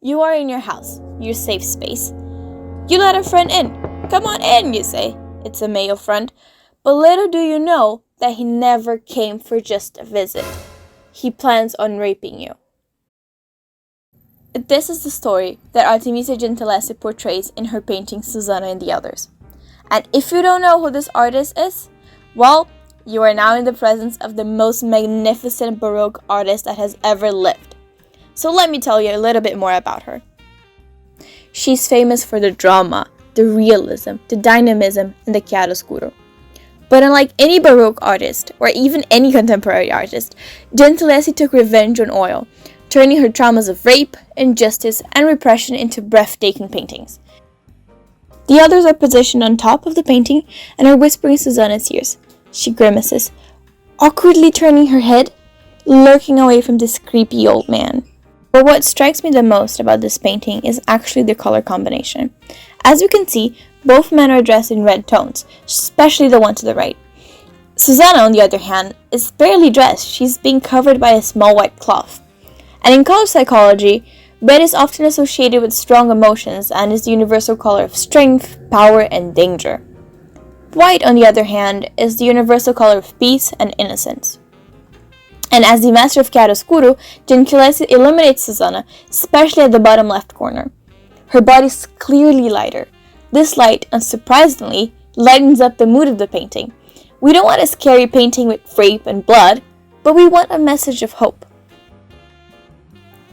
You are in your house, your safe space. You let a friend in. Come on in, you say. It's a male friend. But little do you know that he never came for just a visit. He plans on raping you. This is the story that Artemisia Gentileschi portrays in her painting Susanna and the Others. And if you don't know who this artist is, well, you are now in the presence of the most magnificent baroque artist that has ever lived. So let me tell you a little bit more about her. She's famous for the drama, the realism, the dynamism, and the chiaroscuro. But unlike any baroque artist, or even any contemporary artist, Gentileschi took revenge on oil, turning her traumas of rape, injustice, and repression into breathtaking paintings. The Others are positioned on top of the painting and are whispering Susanna's ears. She grimaces, awkwardly turning her head, lurking away from this creepy old man. But what strikes me the most about this painting is actually the color combination. As you can see, both men are dressed in red tones, especially the one to the right. Susanna, on the other hand, is barely dressed. She's being covered by a small white cloth. And in color psychology, red is often associated with strong emotions and is the universal color of strength, power, and danger. White, on the other hand, is the universal color of peace and innocence. And as the master of chiaroscuro, Gentileschi illuminates Susanna, especially at the bottom left corner. Her body is clearly lighter. This light, unsurprisingly, lightens up the mood of the painting. We don't want a scary painting with rape and blood, but we want a message of hope.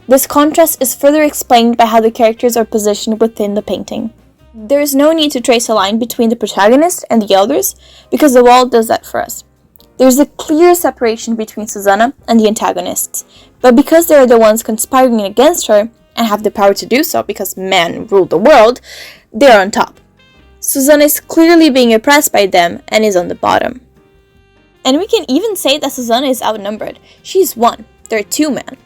This contrast is further explained by how the characters are positioned within the painting. There is no need to trace a line between the protagonist and the Others, because the wall does that for us. There's a clear separation between Susanna and the antagonists, but because they are the ones conspiring against her, and have the power to do so because men rule the world, they are on top. Susanna is clearly being oppressed by them and is on the bottom. And we can even say that Susanna is outnumbered. She's one, there are two men.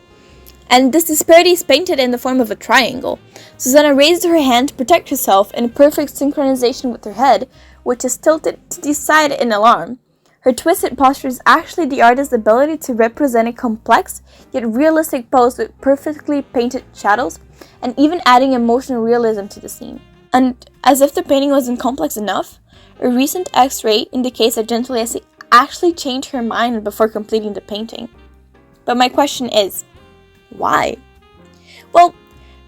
And this disparity is painted in the form of a triangle. Susanna raised her hand to protect herself in perfect synchronization with her head, which is tilted to the side in alarm. Her twisted posture is actually the artist's ability to represent a complex yet realistic pose with perfectly painted shadows and even adding emotional realism to the scene. And as if the painting wasn't complex enough, a recent X-ray indicates that Gentileschi actually changed her mind before completing the painting. But my question is, why? Well,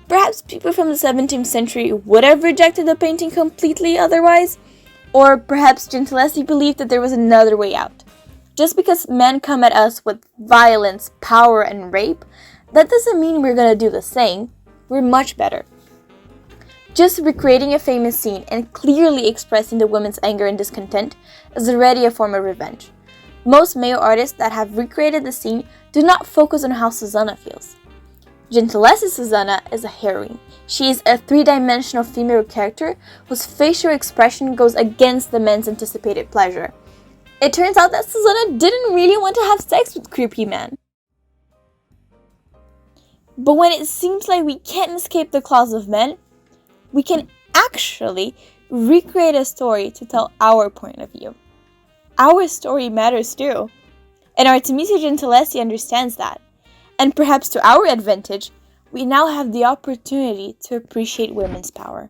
perhaps people from the 17th century would have rejected the painting completely otherwise. Or perhaps Gentileschi believed that there was another way out. Just because men come at us with violence, power, and rape, that doesn't mean we're gonna do the same. We're much better. Just recreating a famous scene and clearly expressing the women's anger and discontent is already a form of revenge. Most male artists that have recreated the scene do not focus on how Susanna feels. Gentileschi's Susanna is a heroine. She is a three-dimensional female character whose facial expression goes against the men's anticipated pleasure. It turns out that Susanna didn't really want to have sex with creepy men. But when it seems like we can't escape the claws of men, we can actually recreate a story to tell our point of view. Our story matters too. And Artemisia Gentileschi understands that. And perhaps to our advantage, we now have the opportunity to appreciate women's power.